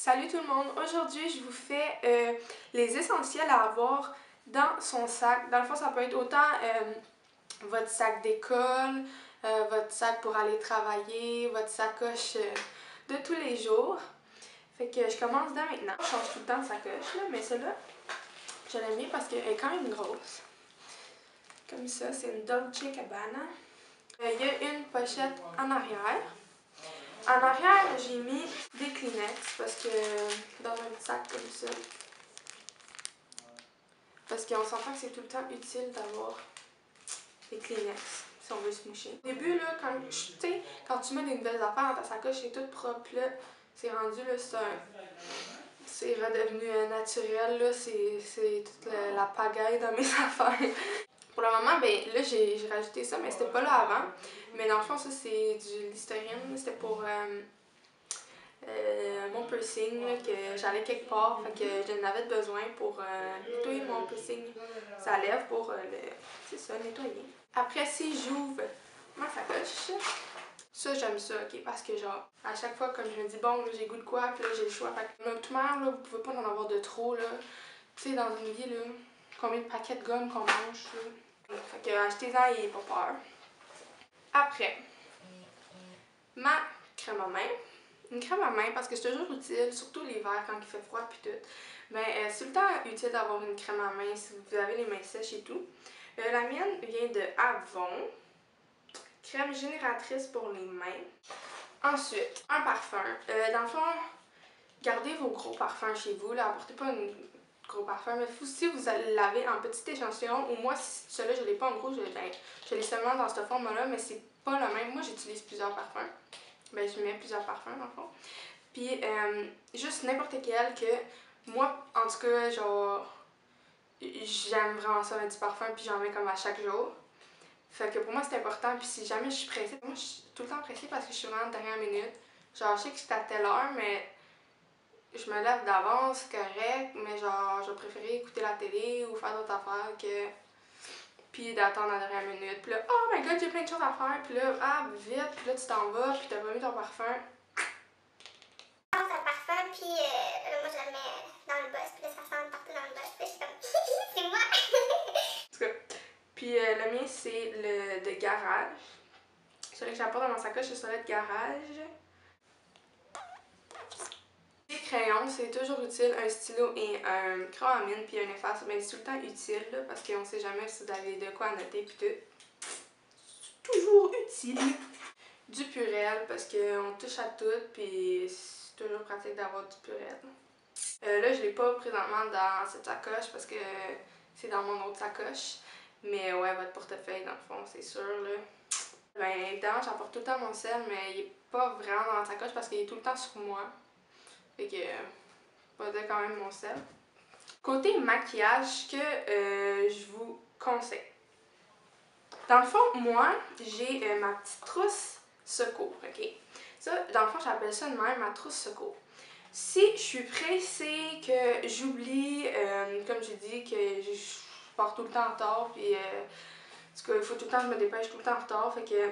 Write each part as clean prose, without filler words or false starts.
Salut tout le monde! Aujourd'hui, je vous fais les essentiels à avoir dans son sac. Dans le fond, ça peut être autant votre sac d'école, votre sac pour aller travailler, votre sacoche de tous les jours. Fait que je commence dès maintenant. Je change tout le temps de sacoche, là, mais celle-là, je l'aime bien parce qu'elle est quand même grosse. Comme ça, c'est une Dolce Gabbana. Il y a une pochette en arrière. En arrière, j'ai mis des Kleenex parce que dans un petit sac comme ça. Parce qu'on s'entend que c'est tout le temps utile d'avoir des Kleenex si on veut se moucher. Au début, là, quand tu mets des nouvelles affaires dans ta sacoche, c'est tout propre, là. C'est rendu, là, c'est redevenu naturel, là. C'est toute la pagaille dans mes affaires. Pour le moment, ben là, j'ai rajouté ça, mais c'était pas là avant. Mais dans le fond, ça, c'est du Listerine. C'était pour mon piercing, là, que j'allais quelque part, fait que j'en avais besoin pour nettoyer mon piercing, sa lèvre pour c'est ça, nettoyer. Après, si j'ouvre ma sacoche, ça j'aime ça, ok, parce que genre, à chaque fois, comme je me dis, bon, j'ai goût de quoi, puis là j'ai le choix, fait que automatiquement, là, vous pouvez pas en avoir de trop, là, tu sais, dans une vie, là, combien de paquets de gomme qu'on mange, là. Fait que achetez-en et pas peur. Après, ma crème à main. Une crème à main parce que c'est toujours utile, surtout l'hiver quand il fait froid puis tout. Ben, c'est tout le temps utile d'avoir une crème à main si vous avez les mains sèches et tout. La mienne vient de Avon. Crème génératrice pour les mains. Ensuite, un parfum. Dans le fond, gardez vos gros parfums chez vous. Là, apportez pas un gros parfum, mais si vous l'avez en petit échantillon, ou moi, si celui-là je l'ai pas en gros, je l'ai seulement dans cette forme-là, mais c'est pas le même. Moi, j'utilise plusieurs parfums. Ben, je mets plusieurs parfums dans le fond. Puis, juste n'importe quel que moi, en tout cas, genre, j'aime vraiment ça mettre du parfum, puis j'en mets comme à chaque jour. Fait que pour moi, c'est important. Puis si jamais je suis pressée, moi, je suis tout le temps pressée parce que je suis vraiment de dernière minute. Genre, je sais que c'est à telle heure, mais je me lève d'avance, c'est correct, mais genre, je préférais écouter la télé ou faire d'autres affaires que. Puis d'attendre à la dernière minute. Puis là, oh my god, j'ai plein de choses à faire. Puis là, ah, vite. Puis là, tu t'en vas. Puis t'as pas mis ton parfum. Un parfum, puis moi je la mets dans le boss, puis là ça sent partout dans le boss. Puis je suis comme, c'est moi! En tout cas. Puis le mien, c'est le de garage. Celui que j'apporte dans ma sacoche, c'est celui de garage. Les crayons, c'est toujours utile. Un stylo et un crayon à mine, puis un efface. Mais c'est tout le temps utile, là, parce qu'on sait jamais si vous avez de quoi à noter, puis tout. C'est toujours utile. Du Purell, parce qu'on touche à tout, puis c'est toujours pratique d'avoir du Purell. Là, je l'ai pas présentement dans cette sacoche, parce que c'est dans mon autre sacoche. Mais ouais, votre portefeuille, dans le fond, c'est sûr, là. Ben, évidemment, j'apporte tout le temps mon sel, mais il est pas vraiment dans la sacoche parce qu'il est tout le temps sur moi. Fait que, pas dire quand même mon sel. Côté maquillage, que je vous conseille. Dans le fond, moi, j'ai ma petite trousse secours, ok? Ça, dans le fond, j'appelle ça de même ma trousse secours. Si je suis pressée, que j'oublie, comme j'ai dit, que je pars tout le temps en retard, puis parce qu'il faut tout le temps que je me dépêche tout le temps en retard, fait que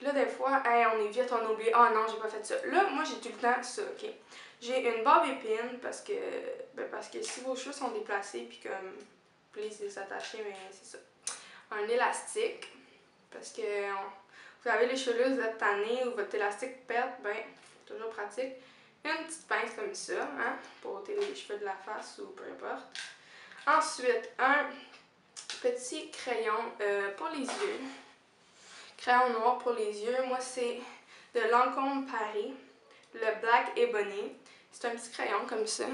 là, des fois, hey, on est vite, on oublie, ah non, j'ai pas fait ça. Là, moi, j'ai tout le temps ça, ok? J'ai une barbe épine parce que si vos cheveux sont déplacés, puis comme, please les attacher, mais c'est ça. Un élastique, parce que vous avez les cheveux là, vous êtes tanné ou votre élastique pète, ben, toujours pratique. Une petite pince comme ça, hein, pour ôter les cheveux de la face ou peu importe. Ensuite, un petit crayon pour les yeux. Crayon noir pour les yeux. Moi, c'est de Lancôme Paris, le Black Ebony. C'est un petit crayon comme ça.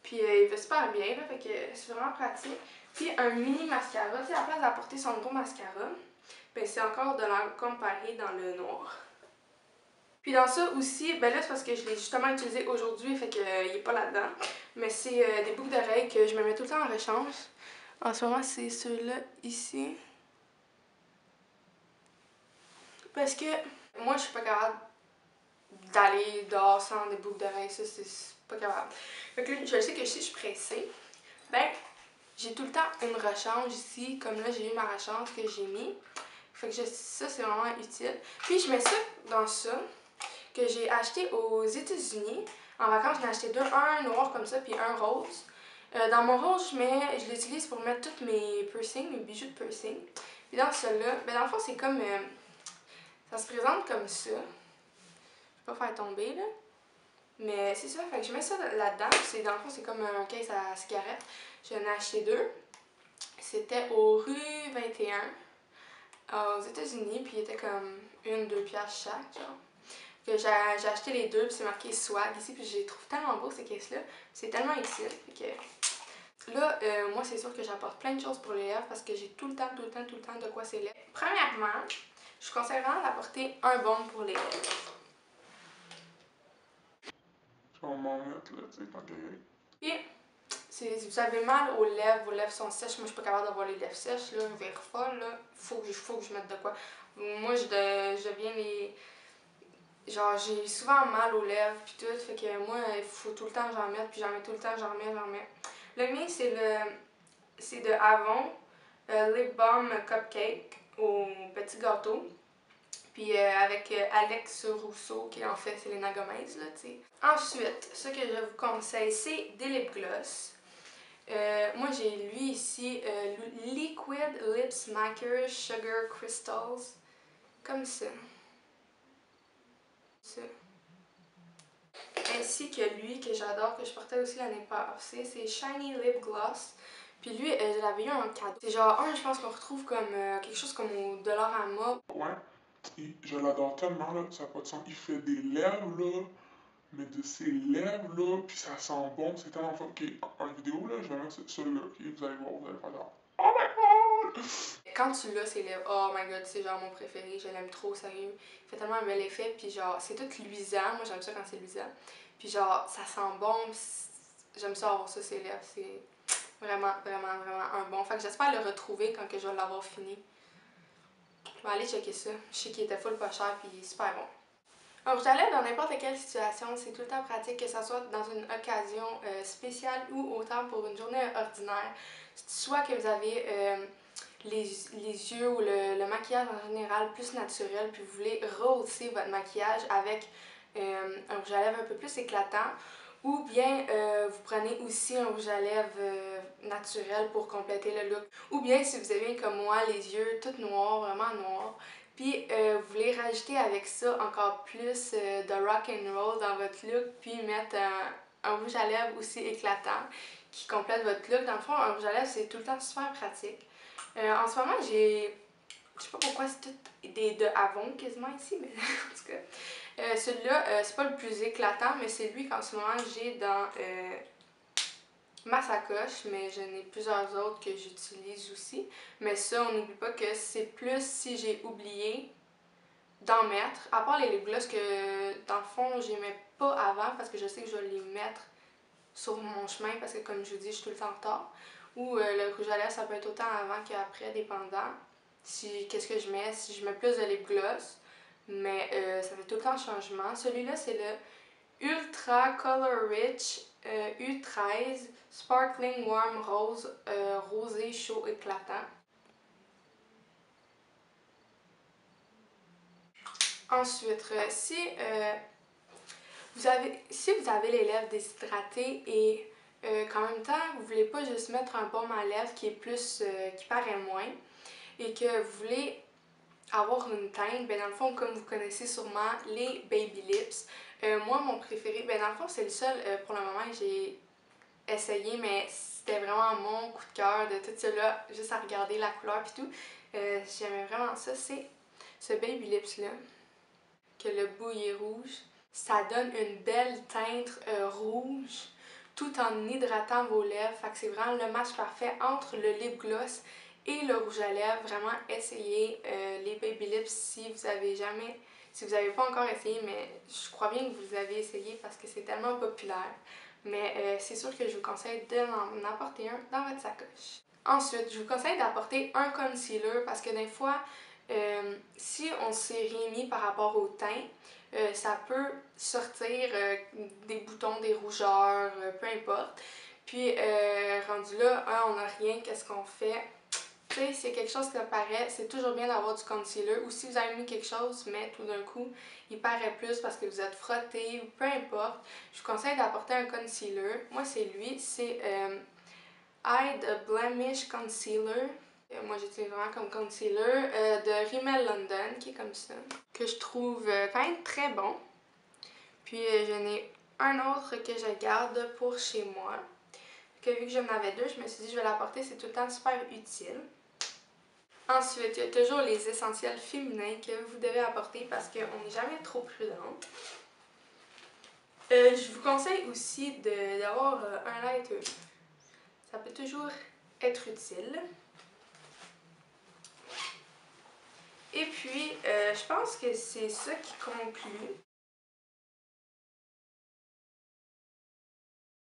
Puis il va super bien, là, fait que c'est vraiment pratique. Puis un mini mascara, tu sais, à la place d'apporter son gros mascara, ben c'est encore de Lancôme Paris dans le noir. Puis dans ça aussi, ben là c'est parce que je l'ai justement utilisé aujourd'hui, fait qu'il n'est pas là-dedans. Mais c'est des boucles d'oreilles que je me mets tout le temps en rechange. En ce moment, c'est ceux-là ici. Parce que moi, je suis pas capable d'aller dehors sans des boucles d'oreilles. Ça, c'est pas capable. Fait que je sais que si je suis pressée, ben, j'ai tout le temps une rechange ici. Comme là, j'ai eu ma rechange que j'ai mis. Fait que ça, c'est vraiment utile. Puis je mets ça dans ça. que j'ai acheté aux États-Unis. En vacances, j'en ai acheté deux, un noir comme ça, puis un rose. Dans mon rose, je l'utilise pour mettre tous mes piercings, mes bijoux de piercing. Puis dans celui-là, ben dans le fond, c'est comme... ça se présente comme ça. Je vais pas faire tomber, là. Mais c'est ça, fait que je mets ça là-dedans. Dans le fond, c'est comme un case à cigarette. J'en ai acheté deux. C'était aux rue 21, aux États-Unis, puis il était comme 1-2 piastres chaque, genre. Que j'ai acheté les deux, puis c'est marqué swag ici, puis je les trouve tellement beaux ces caisses-là. C'est tellement utile. Fait que là, moi, c'est sûr que j'apporte plein de choses pour les lèvres parce que j'ai tout le temps de quoi c'est lèvres. Premièrement, je vous conseille vraiment d'apporter un baume pour les lèvres. Je vais m'en mettre là, tu sais, quand Puis, si vous avez mal aux lèvres, vos lèvres sont sèches, moi je suis pas capable d'avoir les lèvres sèches, là, je vais folle, là, faut que je mette de quoi. Moi, je deviens les... Genre, j'ai souvent mal aux lèvres, puis tout, fait que moi, il faut tout le temps que j'en mette, puis j'en mets tout le temps, j'en remets. Le mien, c'est de Avon, Lip Balm Cupcake au petit gâteau. Puis avec Alex Rousseau, qui en fait Selena Gomez, là, tu sais. Ensuite, ce que je vous conseille, c'est des lip gloss. Moi, j'ai lui ici, Liquid Lip Smacker Sugar Crystals. Comme ça. Ainsi que lui, que j'adore, que je portais aussi l'année passée, c'est Shiny Lip Gloss. Puis lui, je l'avais eu en cadeau. C'est genre un, je pense qu'on retrouve comme quelque chose comme au Dollarama. Ouais, et je l'adore tellement, là, ça n'a pas de sens. Il fait des lèvres, là, mais de ses lèvres, là, puis ça sent bon, c'est tellement fun. Ok, en vidéo, là, je vais mettre celui-là, ok, vous allez voir, vous allez faire genre, oh my god! Quand tu l'as, ses lèvres, oh my god, c'est genre mon préféré, je l'aime trop, sérieux. Il fait tellement un bel effet, puis genre, c'est tout luisant, moi j'aime ça quand c'est luisant. Puis genre, ça sent bon, j'aime ça avoir ça, ses lèvres, c'est vraiment un bon. Fait que j'espère le retrouver quand que je vais l'avoir fini. Je vais aller checker ça, je sais qu'il était full pas cher, puis super bon. Un rouge à lèvres dans n'importe quelle situation, c'est tout le temps pratique, que ce soit dans une occasion spéciale ou autant pour une journée ordinaire. Soit que vous avez les yeux ou le maquillage en général plus naturel, puis vous voulez rehausser votre maquillage avec un rouge à lèvres un peu plus éclatant, ou bien vous prenez aussi un rouge à lèvres naturel pour compléter le look. Ou bien si vous avez comme moi les yeux tout noirs, vraiment noirs, puis vous voulez rajouter avec ça encore plus de rock and roll dans votre look, puis mettre un rouge à lèvres aussi éclatant qui complète votre look. Dans le fond, un rouge à lèvres, c'est tout le temps super pratique. En ce moment, j'ai... Je sais pas pourquoi c'est tout de Avon quasiment ici, mais en tout cas. Celui-là, c'est pas le plus éclatant, mais c'est lui qu'en ce moment j'ai dans ma sacoche, mais j'en ai plusieurs autres que j'utilise aussi. Mais ça, on n'oublie pas que c'est plus si j'ai oublié d'en mettre, à part les lip gloss que dans le fond j'aimais pas avant parce que je sais que je vais les mettre sur mon chemin parce que comme je vous dis, je suis tout le temps en retard. Ou le rouge à lèvres, ça peut être autant avant qu'après, dépendant. Qu'est-ce que je mets, si je mets plus de lip gloss, mais ça fait tout le temps changement. Celui-là, c'est le Ultra Color Rich U13 Sparkling Warm Rose rosé chaud éclatant. Ensuite, si vous avez les lèvres déshydratées et qu'en même temps, vous voulez pas juste mettre un baume à lèvres qui est plus, qui paraît moins, et que vous voulez avoir une teinte, ben dans le fond, comme vous connaissez sûrement, les Baby Lips. Moi, mon préféré, ben dans le fond, c'est le seul pour le moment que j'ai essayé, mais c'était vraiment mon coup de cœur de tout cela, juste à regarder la couleur et tout. J'aimais vraiment ça, c'est ce Baby Lips là, que le bout est rouge. Ça donne une belle teinte rouge tout en hydratant vos lèvres. Fait que c'est vraiment le match parfait entre le lip gloss et le rouge à lèvres. Vraiment, essayez les Baby Lips si vous avez pas encore essayé, mais je crois bien que vous avez essayé parce que c'est tellement populaire. Mais c'est sûr que je vous conseille d'en apporter un dans votre sacoche. Ensuite, je vous conseille d'apporter un concealer parce que des fois, si on s'est remis par rapport au teint, ça peut sortir des boutons, des rougeurs, peu importe. Puis rendu là, on n'a rien, qu'est-ce qu'on fait? Tu sais, s'il y a quelque chose qui apparaît, c'est toujours bien d'avoir du concealer. Ou si vous avez mis quelque chose, mais tout d'un coup, il paraît plus parce que vous êtes frotté ou peu importe, je vous conseille d'apporter un concealer. Moi, c'est lui, c'est Hide Blemish Concealer. Moi, j'utilise vraiment comme concealer de Rimmel London, qui est comme ça, que je trouve quand même très bon. Puis, j'en ai un autre que je garde pour chez moi. Que vu que j'en avais deux, je me suis dit je vais l'apporter, c'est tout le temps super utile. Ensuite, il y a toujours les essentiels féminins que vous devez apporter parce qu'on n'est jamais trop prudent. Je vous conseille aussi d'avoir un lighter. Ça peut toujours être utile. Et puis, je pense que c'est ça qui conclut